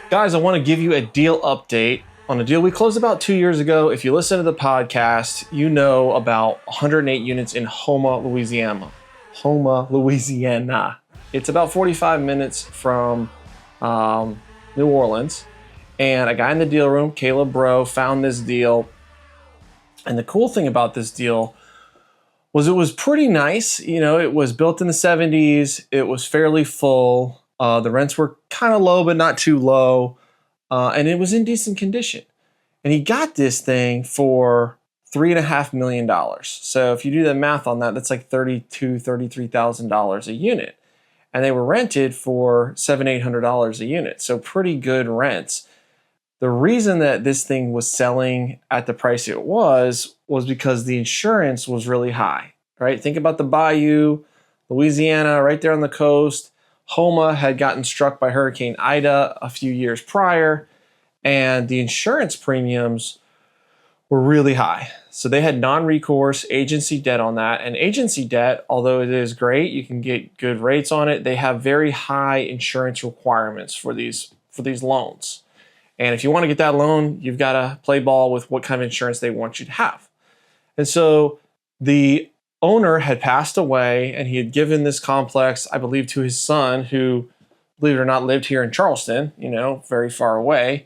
Guys, I want to give you a deal update on a deal we closed about 2 years ago. If you listen to the podcast, you know about 108 units in Houma, Louisiana. Houma, Louisiana. It's about 45 minutes from New Orleans. And a guy in the deal room, Caleb Bro, found this deal. And the cool thing about this deal was it was pretty nice. You know, it was built in the 70s. It was fairly full. The rents were kind of low, but not too low. And it was in decent condition. And he got this thing for $3.5 million. So if you do the math on that, that's like $32,000, $33,000 a unit. And they were rented for $700, $800 a unit. So pretty good rents. The reason that this thing was selling at the price it was because the insurance was really high, right? Think about the Bayou, Louisiana, right there on the coast. Houma had gotten struck by Hurricane Ida a few years prior, and the insurance premiums were really high. So they had non-recourse agency debt on that. And agency debt, although it is great, you can get good rates on it, they have very high insurance requirements for these loans. And if you want to get that loan, you've got to play ball with what kind of insurance they want you to have. And so the owner had passed away, and he had given this complex, I believe, to his son, who, believe it or not, lived here in Charleston, you know, very far away.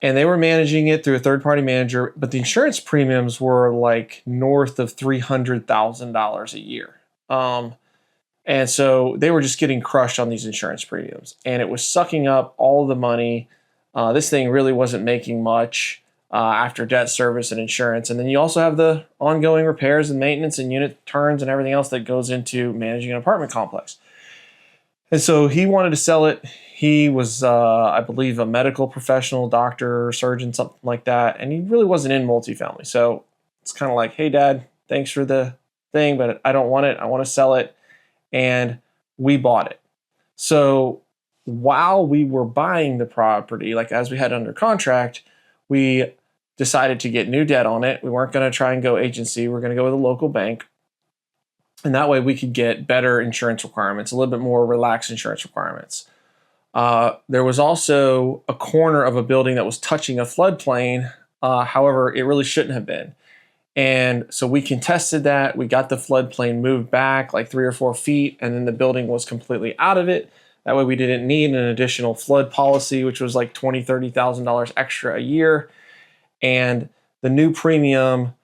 And they were managing it through a third-party manager, but the insurance premiums were like north of $300,000 a year. And so they were just getting crushed on these insurance premiums, and it was sucking up all the money. This thing really wasn't making much after debt service and insurance. And then you also have the ongoing repairs and maintenance and unit turns and everything else that goes into managing an apartment complex. And so he wanted to sell it. He was, I believe, a medical professional, doctor, surgeon, something like that. And he really wasn't in multifamily. So it's kind of like, hey, Dad, thanks for the thing, but I don't want it. I want to sell it. And we bought it. So while we were buying the property, like as we had under contract, we decided to get new debt on it. We weren't going to try and go agency. We're going to go with a local bank. And that way we could get better insurance requirements, a little bit more relaxed insurance requirements. There was also a corner of a building that was touching a floodplain. However, it really shouldn't have been. And so we contested that. We got the floodplain moved back like 3 or 4 feet, and then the building was completely out of it. That way we didn't need an additional flood policy, which was like $20,000, $30,000 extra a year. And the new premium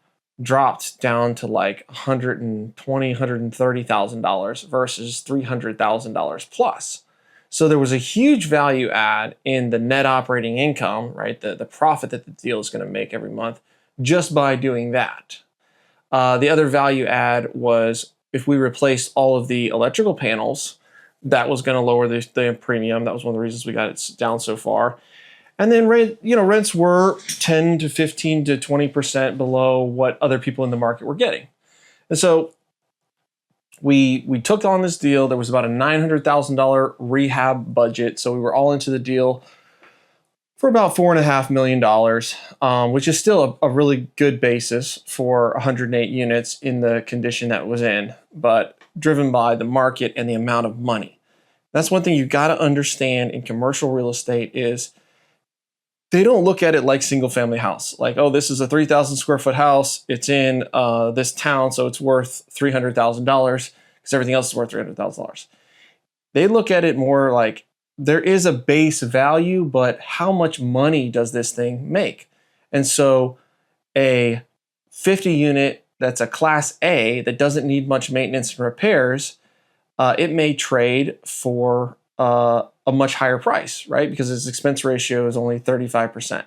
dropped down to like $120,000, $130,000 versus $300,000 plus. So there was a huge value add in the net operating income, right? The profit that the deal is going to make every month just by doing that. The other value add was if we replaced all of the electrical panels, that was going to lower the premium. That was one of the reasons we got it down so far. And then rents were 10 to 15 to 20% below what other people in the market were getting. And so we took on this deal. There was about a $900,000 rehab budget. So we were all into the deal for about $4.5 million, which is still a really good basis for 108 units in the condition that it was in, but driven by the market and the amount of money. That's one thing you got to understand in commercial real estate is they don't look at it like single family house. Like, oh, this is a 3,000 square foot house. It's in this town, so it's worth $300,000 because everything else is worth $300,000. They look at it more like there is a base value, but how much money does this thing make? And so a 50 unit that's a class A that doesn't need much maintenance and repairs, it may trade for a much higher price, right? Because its expense ratio is only 35%.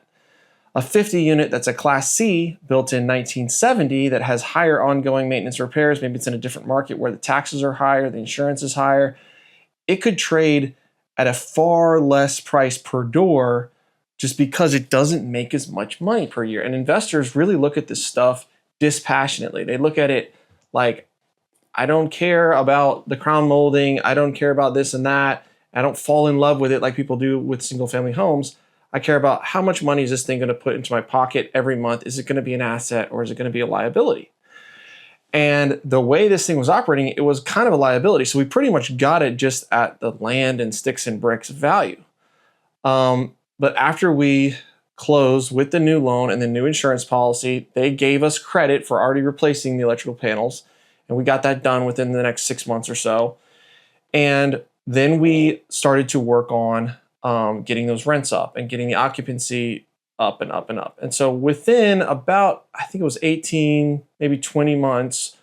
A 50 unit that's a class C built in 1970 that has higher ongoing maintenance repairs, maybe it's in a different market where the taxes are higher, the insurance is higher, it could trade at a far less price per door just because it doesn't make as much money per year. And investors really look at this stuff dispassionately. They look at it like, I don't care about the crown molding. I don't care about this and that. I don't fall in love with it like people do with single family homes. I care about how much money is this thing going to put into my pocket every month? Is it going to be an asset or is it going to be a liability? And the way this thing was operating, it was kind of a liability. So we pretty much got it just at the land and sticks and bricks value. But after we closed with the new loan and the new insurance policy, they gave us credit for already replacing the electrical panels. And we got that done within the next 6 months or so. And then we started to work on getting those rents up and getting the occupancy up and up and up. And so within about, I think it was 18, maybe 20 months,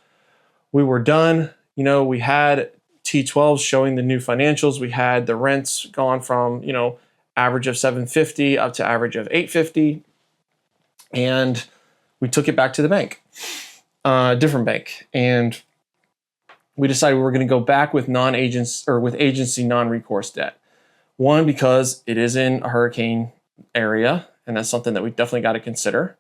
we were done. You know, we had T12s showing the new financials. We had the rents gone from, you know, average of $750 up to average of $850. And we took it back to the bank, different bank. And we decided we were going to go back with agency non-recourse debt. One, because it is in a hurricane area, and that's something that we definitely got to consider.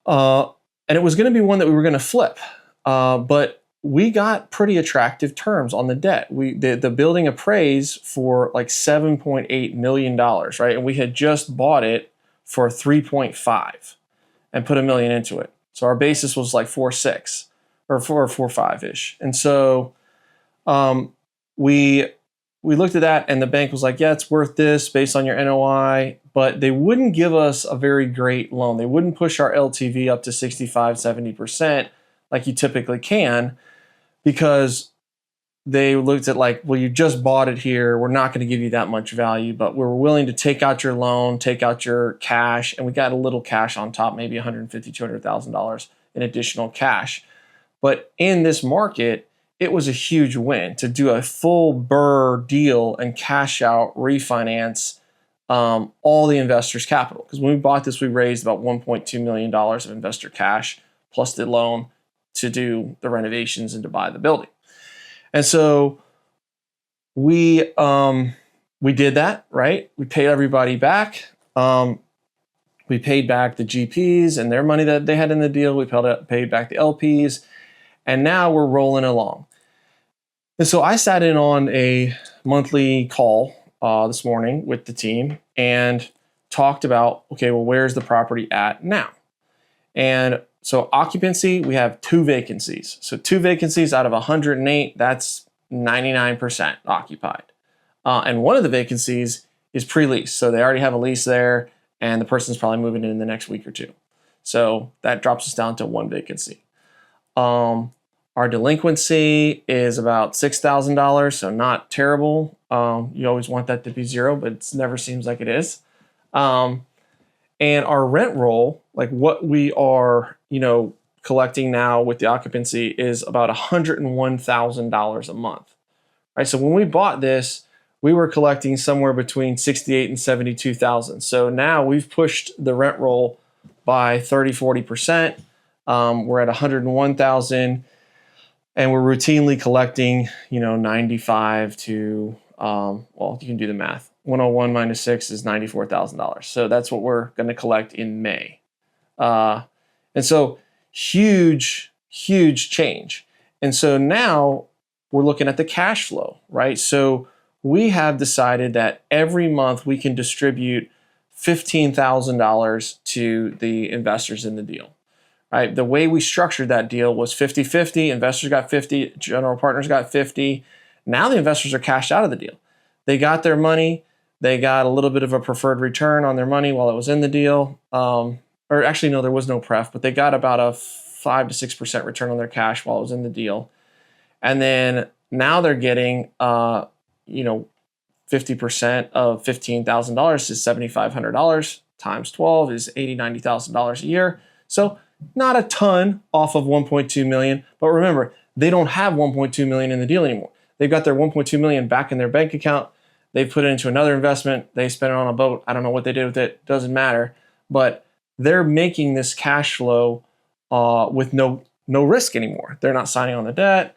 And it was going to be one that we were going to flip. But we got pretty attractive terms on the debt. The building appraised for like $7.8 million, right? And we had just bought it for 3.5 and put $1 million into it. So our basis was like 4.6 or 4.5-ish. And so we looked at that, and the bank was like, yeah, it's worth this based on your NOI, but they wouldn't give us a very great loan. They wouldn't push our LTV up to 65, 70% like you typically can, because they looked at like, well, you just bought it here. We're not going to give you that much value, but we're willing to take out your loan, take out your cash, and we got a little cash on top, maybe $150,000, $200,000 in additional cash. But in this market, it was a huge win to do a full BRRRR deal and cash out, refinance all the investors' capital. Because when we bought this, we raised about $1.2 million of investor cash plus the loan to do the renovations and to buy the building. And so we did that, right? We paid everybody back. We paid back the GPs and their money that they had in the deal. We paid back the LPs. And now we're rolling along. And so I sat in on a monthly call this morning with the team and talked about, okay, well, where's the property at now? And so occupancy, we have 2 vacancies. So 2 vacancies out of 108, that's 99% occupied. And one of the vacancies is pre-lease. So they already have a lease there, and the person's probably moving in the next week or 2. So that drops us down to 1 vacancy. Our delinquency is about $6,000, so not terrible. You always want that to be 0, but it never seems like it is. And our rent roll, like what we are, collecting now with the occupancy, is about $101,000 a month, right? So when we bought this, we were collecting somewhere between $68,000 and $72,000. So now we've pushed the rent roll by 30-40%. We're at $101,000. And we're routinely collecting, 95 to, well, you can do the math. 101 minus 6 is $94,000. So that's what we're going to collect in May. And so huge change. And so now we're looking at the cash flow, right? So we have decided that every month we can distribute $15,000 to the investors in the deal. Right? The way we structured that deal was 50-50. Investors got 50, general partners got 50. Now the investors are cashed out of the deal. They got their money. They got a little bit of a preferred return on their money while it was in the deal. Or actually, no, there was no pref, but they got about a 5 to 6% return on their cash while it was in the deal. And then now they're getting, 50% of $15,000 is $7,500 times 12 is $80,000, $90,000 a year. So not a ton off of 1.2 million, but remember, they don't have 1.2 million in the deal anymore. They've got their 1.2 million back in their bank account. They've put it into another investment. They spent it on a boat. I don't know what they did with it. Doesn't matter. But they're making this cash flow with no risk anymore. They're not signing on the debt.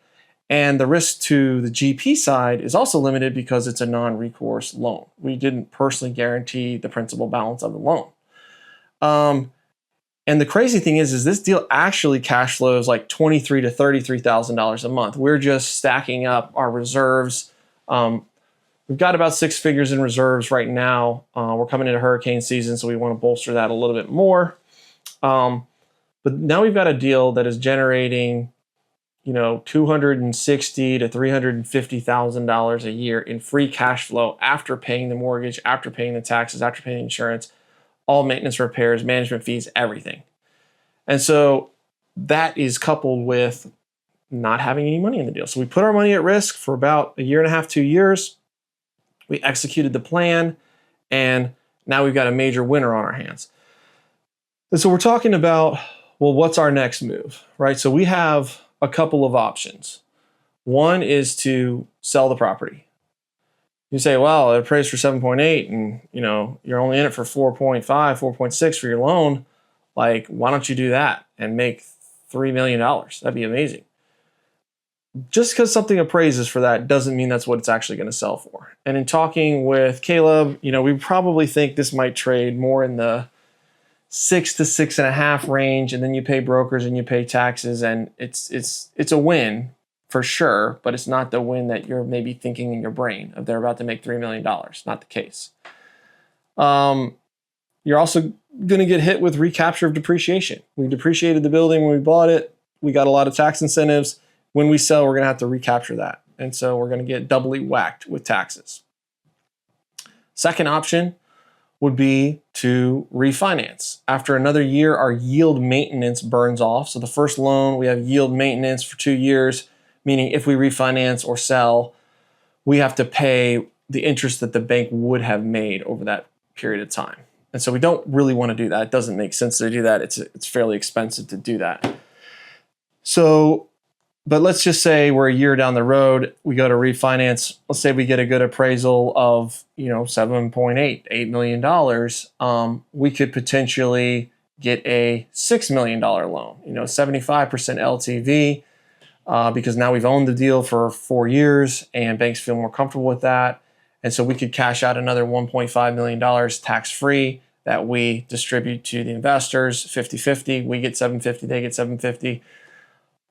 And the risk to the GP side is also limited because it's a non-recourse loan. We didn't personally guarantee the principal balance of the loan. And the crazy thing is this deal actually cash flows like $23,000 to $33,000 a month. We're just stacking up our reserves. We've got about 6 figures in reserves right now. We're coming into hurricane season, so we want to bolster that a little bit more. But now we've got a deal that is generating $260,000 to $350,000 a year in free cash flow after paying the mortgage, after paying the taxes, after paying the insurance, all maintenance, repairs, management fees, everything. And so that is coupled with not having any money in the deal. So we put our money at risk for about a year and a half, 2 years. We executed the plan, and now we've got a major winner on our hands. And so we're talking about, well, what's our next move, right? So we have a couple of options. One is to sell the property. You say, well, it appraised for 7.8 and you're only in it for 4.5, 4.6 for your loan. Like, why don't you do that and make $3 million? That'd be amazing. Just because something appraises for that doesn't mean that's what it's actually going to sell for. And in talking with Caleb, we probably think this might trade more in the 6 to 6.5 range, and then you pay brokers and you pay taxes, and it's a win for sure, but it's not the win that you're maybe thinking in your brain of they're about to make $3 million. Not the case. You're also going to get hit with recapture of depreciation. We depreciated the building when we bought it. We got a lot of tax incentives. When we sell, we're going to have to recapture that. And so we're going to get doubly whacked with taxes. Second option would be to refinance. After another year, our yield maintenance burns off. So the first loan, we have yield maintenance for 2 years, meaning if we refinance or sell, we have to pay the interest that the bank would have made over that period of time. And so we don't really want to do that. It doesn't make sense to do that. It's fairly expensive to do that. So, but let's just say we're a year down the road, we go to refinance. Let's say we get a good appraisal of, $7.8 million. We could potentially get a $6 million loan, 75% LTV, because now we've owned the deal for 4 years and banks feel more comfortable with that. And so we could cash out another $1.5 million tax-free that we distribute to the investors, 50-50. We get $750, they get $750.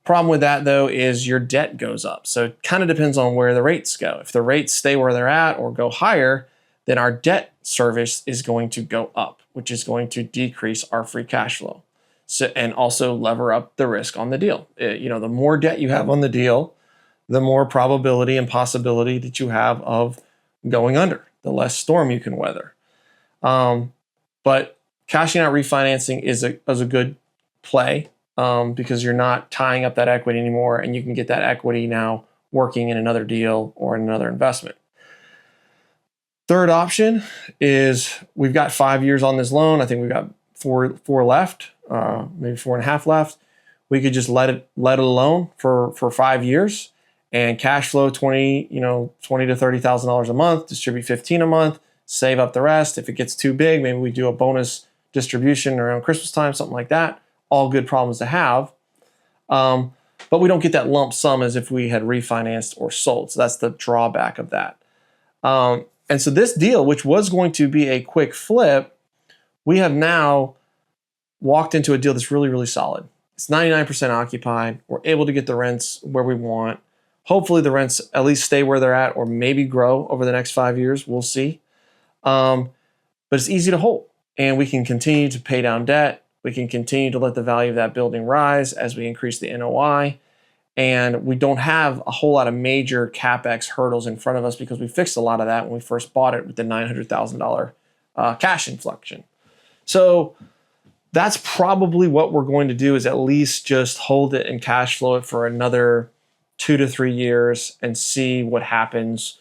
Problem with that, though, is your debt goes up. So it kind of depends on where the rates go. If the rates stay where they're at or go higher, then our debt service is going to go up, which is going to decrease our free cash flow. So, and also lever up the risk on the deal. The more debt you have on the deal, the more probability and possibility that you have of going under, the less storm you can weather. But cashing out refinancing is a good play. Because you're not tying up that equity anymore, and you can get that equity now working in another deal or in another investment. Third option is we've got 5 years on this loan. I think we've got four left, maybe 4.5 left. We could just let it alone for 5 years and cash flow $20 to $30,000 a month, distribute $15 a month, save up the rest. If it gets too big, maybe we do a bonus distribution around Christmas time, something like that. All good problems to have. But we don't get that lump sum as if we had refinanced or sold. So that's the drawback of that. And so this deal, which was going to be a quick flip, we have now walked into a deal that's really, really solid. It's 99% occupied. We're able to get the rents where we want. Hopefully the rents at least stay where they're at or maybe grow over the next 5 years. We'll see. But it's easy to hold. And we can continue to pay down debt. We can continue to let the value of that building rise as we increase the NOI. And we don't have a whole lot of major CapEx hurdles in front of us because we fixed a lot of that when we first bought it with the $900,000 cash inflection. So that's probably what we're going to do, is at least just hold it and cash flow it for another 2 to 3 years and see what happens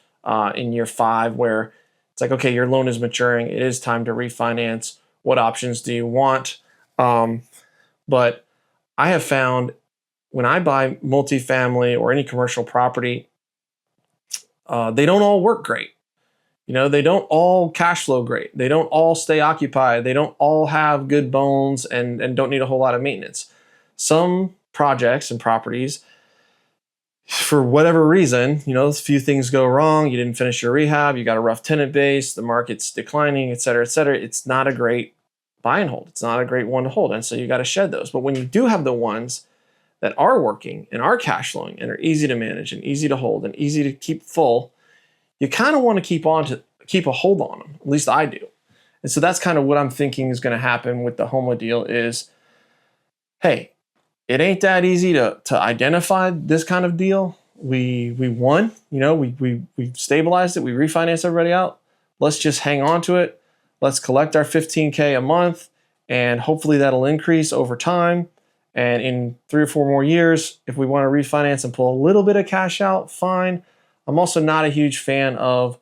in year 5, where it's like, okay, your loan is maturing. It is time to refinance. What options do you want? But I have found when I buy multifamily or any commercial property, they don't all work great. They don't all cash flow great. They don't all stay occupied. They don't all have good bones and don't need a whole lot of maintenance. Some projects and properties, for whatever reason, a few things go wrong. You didn't finish your rehab. You got a rough tenant base. The market's declining, et cetera, et cetera. It's not a great buy and hold. It's not a great one to hold. And so you got to shed those. But when you do have the ones that are working and are cash flowing and are easy to manage and easy to hold and easy to keep full, you kind of want to keep a hold on them. At least I do. And so that's kind of what I'm thinking is going to happen with the Houma deal is, hey, it ain't that easy to identify this kind of deal. We won, we stabilized it, we refinanced everybody out. Let's just hang on to it. Let's collect our $15K a month, and hopefully that'll increase over time. And in 3 or 4 more years, if we want to refinance and pull a little bit of cash out, fine. I'm also not a huge fan of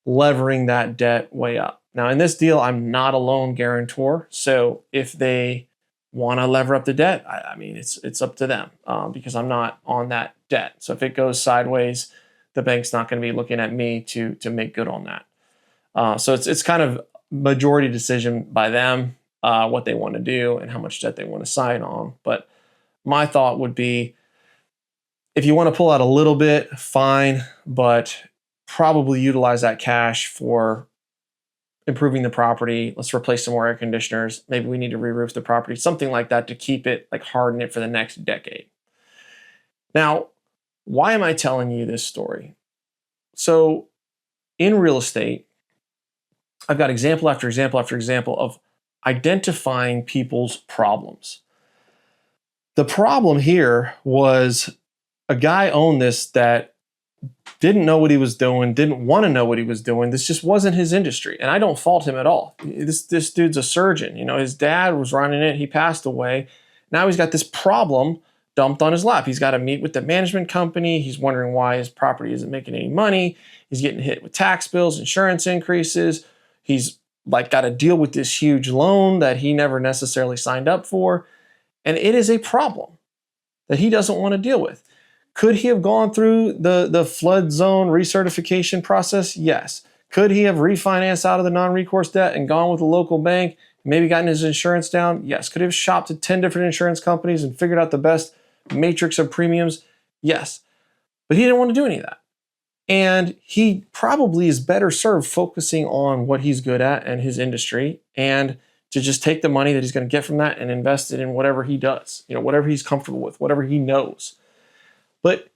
levering that debt way up. Now, in this deal, I'm not a loan guarantor. So if they want to lever up the debt, I mean, it's up to them because I'm not on that debt. So if it goes sideways, the bank's not going to be looking at me to make good on that. So it's kind of majority decision by them, what they want to do and how much debt they want to sign on. But my thought would be, if you want to pull out a little bit, fine, but probably utilize that cash for improving the property. Let's replace some more air conditioners. Maybe we need to re-roof the property, something like that to keep it, like harden it for the next decade. Now, why am I telling you this story? So in real estate, I've got example after example after example of identifying people's problems. The problem here was a guy owned this that didn't know what he was doing, didn't want to know what he was doing. This just wasn't his industry. And I don't fault him at all. This dude's a surgeon. His dad was running it. He passed away. Now he's got this problem dumped on his lap. He's got to meet with the management company. He's wondering why his property isn't making any money. He's getting hit with tax bills, insurance increases. He's got to deal with this huge loan that he never necessarily signed up for. And it is a problem that he doesn't want to deal with. Could he have gone through the flood zone recertification process? Yes. Could he have refinanced out of the non-recourse debt and gone with a local bank, maybe gotten his insurance down? Yes. Could he have shopped at 10 different insurance companies and figured out the best matrix of premiums? Yes. But he didn't want to do any of that. And he probably is better served focusing on what he's good at and his industry, and to just take the money that he's going to get from that and invest it in whatever he does, whatever he's comfortable with, whatever he knows. But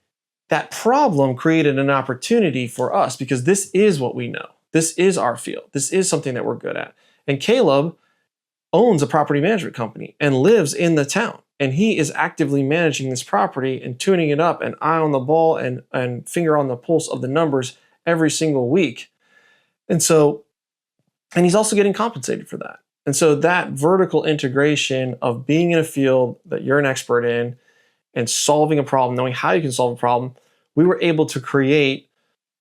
that problem created an opportunity for us because this is what we know. This is our field. This is something that we're good at. And Caleb owns a property management company and lives in the town. And he is actively managing this property and tuning it up and eye on the ball and finger on the pulse of the numbers every single week. And he's also getting compensated for that. And so that vertical integration of being in a field that you're an expert in and solving a problem, knowing how you can solve a problem, we were able to create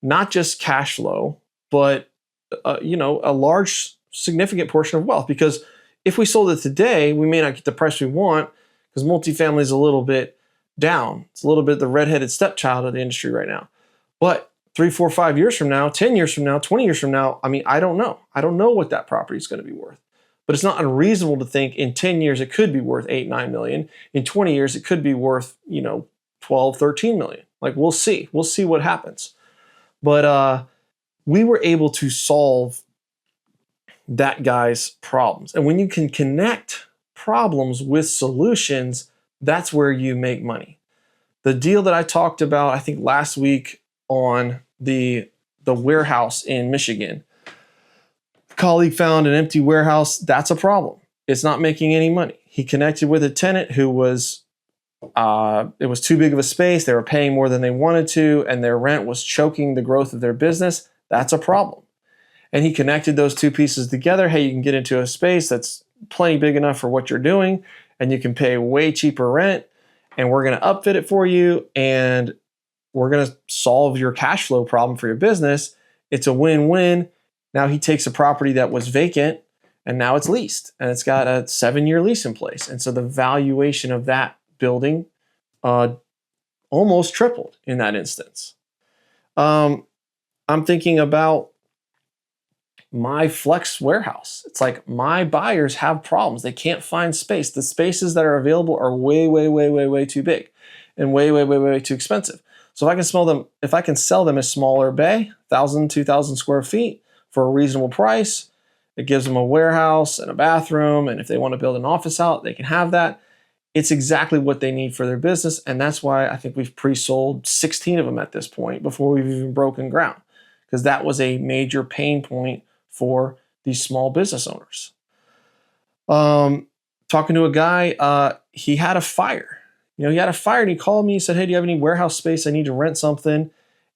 not just cash flow, but a large, significant portion of wealth. Because if we sold it today, we may not get the price we want because multifamily is a little bit down. It's a little bit the redheaded stepchild of the industry right now. But 3, 4, 5 years from now, 10 years from now, 20 years from now, I don't know. I don't know what that property is going to be worth. But it's not unreasonable to think in 10 years it could be worth 8, 9 million. In 20 years it could be worth 12, 13 million. We'll see. We'll see what happens. But we were able to solve that guy's problems. And when you can connect problems with solutions, that's where you make money. The deal that I talked about, I think last week on the warehouse in Michigan, colleague found an empty warehouse. That's a problem. It's not making any money. He connected with a tenant who was, it was too big of a space. They were paying more than they wanted to, and their rent was choking the growth of their business. That's a problem. And he connected those two pieces together. Hey, you can get into a space that's plenty big enough for what you're doing, and you can pay way cheaper rent, and we're going to upfit it for you, and we're going to solve your cash flow problem for your business. It's a win-win. Now he takes a property that was vacant and now it's leased and it's got a 7-year lease in place. And so the valuation of that building almost tripled in that instance. I'm thinking about my flex warehouse. It's like my buyers have problems. They can't find space. The spaces that are available are way, way, way, way, way too big and way, way, way, way too expensive. So if I can sell them a smaller bay, 1,000, 2,000 square feet, for a reasonable price, it gives them a warehouse and a bathroom, and if they want to build an office out, they can have that. It's exactly what they need for their business, and that's why I think we've pre-sold 16 of them at this point before we've even broken ground, because that was a major pain point for these small business owners. Talking to a guy, he had a fire. He had a fire and he called me. He said, hey, do you have any warehouse space? I need to rent something.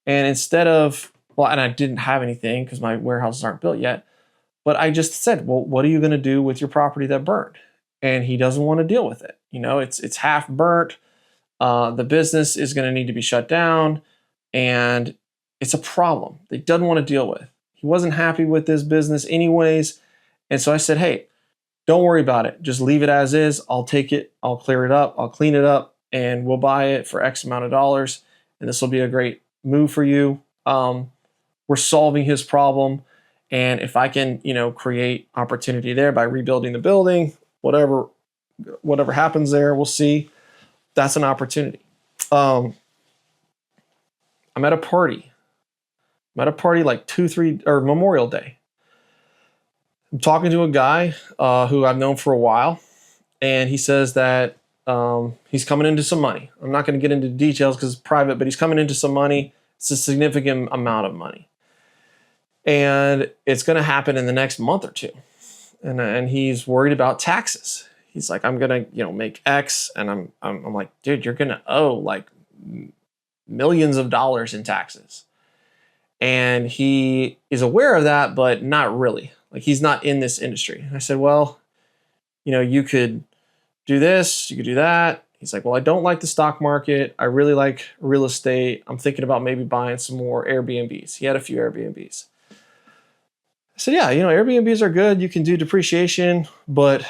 And instead of, well, and I didn't have anything because my warehouses aren't built yet. But I just said, well, what are you going to do with your property that burned? And he doesn't want to deal with it. It's half burnt. The business is going to need to be shut down. And it's a problem that he doesn't want to deal with. He wasn't happy with this business anyways. And so I said, hey, don't worry about it. Just leave it as is. I'll take it. I'll clear it up. I'll clean it up. And we'll buy it for X amount of dollars. And this will be a great move for you. We're solving his problem. And if I can, create opportunity there by rebuilding the building, whatever happens there, we'll see. That's an opportunity. I'm at a party. Like Memorial Day. I'm talking to a guy who I've known for a while, and he says that he's coming into some money. I'm not going to get into details because it's private, but he's coming into some money. It's a significant amount of money. And it's going to happen in the next month or two. And he's worried about taxes. He's like, I'm going to, make X. And I'm like, dude, you're going to owe like millions of dollars in taxes. And he is aware of that, but not really. Like, he's not in this industry. And I said, well, you could do this, you could do that. He's like, well, I don't like the stock market. I really like real estate. I'm thinking about maybe buying some more Airbnbs. He had a few Airbnbs. I said, yeah, Airbnbs are good. You can do depreciation, but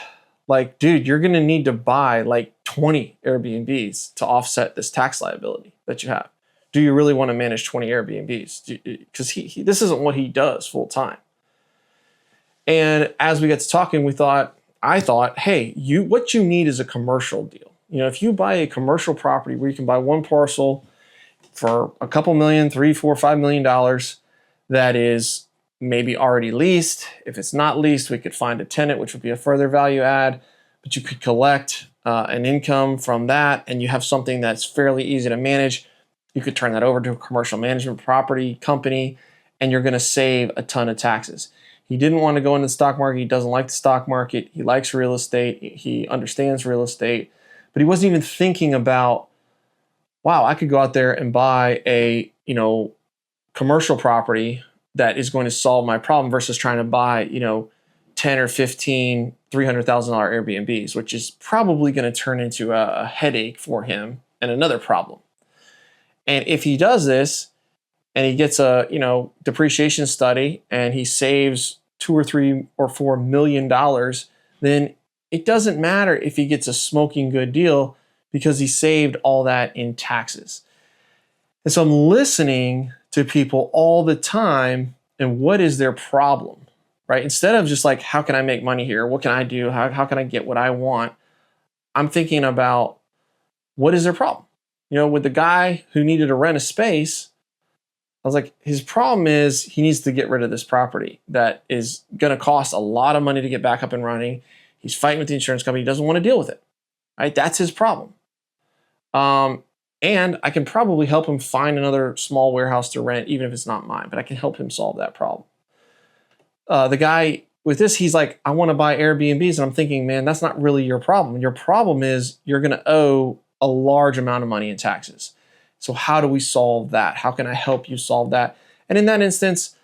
like, dude, you're going to need to buy like 20 Airbnbs to offset this tax liability that you have. Do you really want to manage 20 Airbnbs? Because this isn't what he does full time. And as we got to talking, I thought, hey, what you need is a commercial deal. If you buy a commercial property where you can buy one parcel for a couple million, $3, $4, $5 million, that is maybe already leased. If it's not leased, we could find a tenant, which would be a further value add, but you could collect an income from that, and you have something that's fairly easy to manage. You could turn that over to a commercial management property company, and you're going to save a ton of taxes. He didn't want to go into the stock market. He doesn't like the stock market. He likes real estate. He understands real estate, but he wasn't even thinking about, wow, I could go out there and buy a, commercial property that is going to solve my problem versus trying to buy, 10 or 15, $300,000 Airbnbs, which is probably going to turn into a headache for him and another problem. And if he does this and he gets a, depreciation study and he saves $2 or $3 or $4 million, then it doesn't matter if he gets a smoking good deal because he saved all that in taxes. And so I'm listening to people all the time and what is their problem, right? Instead of just like, how can I make money here? What can I do? How can I get what I want? I'm thinking about what is their problem? With the guy who needed to rent a space, I was like, his problem is he needs to get rid of this property that is going to cost a lot of money to get back up and running. He's fighting with the insurance company. He doesn't want to deal with it, right? That's his problem. And I can probably help him find another small warehouse to rent, even if it's not mine, but I can help him solve that problem. The guy with this, he's like, I want to buy Airbnbs. And I'm thinking, man, that's not really your problem. Your problem is you're going to owe a large amount of money in taxes. So how do we solve that? How can I help you solve that? And in that instance,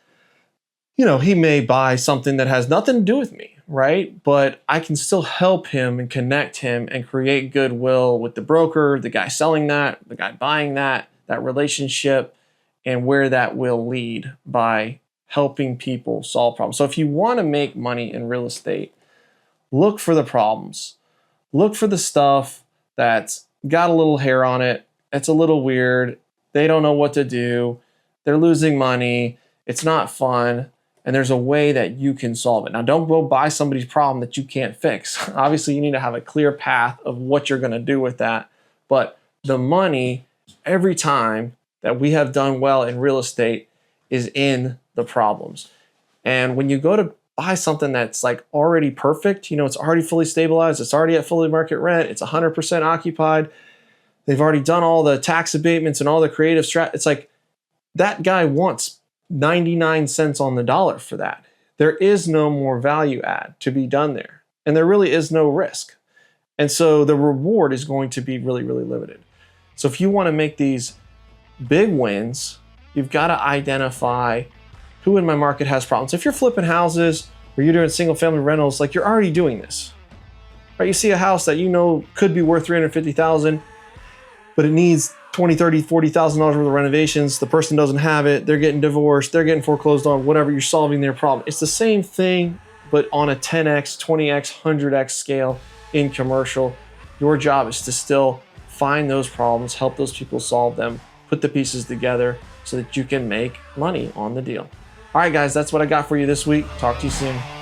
he may buy something that has nothing to do with me, right? But I can still help him and connect him and create goodwill with the broker, the guy selling that, the guy buying that relationship, and where that will lead by helping people solve problems. So if you want to make money in real estate, look for the problems. Look for the stuff that's got a little hair on it. It's a little weird. They don't know what to do. They're losing money. It's not fun. And there's a way that you can solve it. Now, don't go buy somebody's problem that you can't fix. Obviously, you need to have a clear path of what you're going to do with that. But the money, every time that we have done well in real estate, is in the problems. And when you go to buy something that's like already perfect, it's already fully stabilized, it's already at fully market rent, it's 100% occupied, they've already done all the tax abatements and all the creative it's like that guy wants 99 cents on the dollar for that. There is no more value add to be done there. And there really is no risk. And so the reward is going to be really, really limited. So if you want to make these big wins, you've got to identify who in my market has problems. If you're flipping houses or you're doing single family rentals, like, you're already doing this, right? You see a house that you know could be worth $350,000, but it needs $20,000, $30,000, $40,000 worth of renovations. The person doesn't have it. They're getting divorced. They're getting foreclosed on, whatever. You're solving their problem. It's the same thing, but on a 10x, 20x, 100x scale in commercial. Your job is to still find those problems, help those people solve them, put the pieces together so that you can make money on the deal. All right, guys, that's what I got for you this week. Talk to you soon.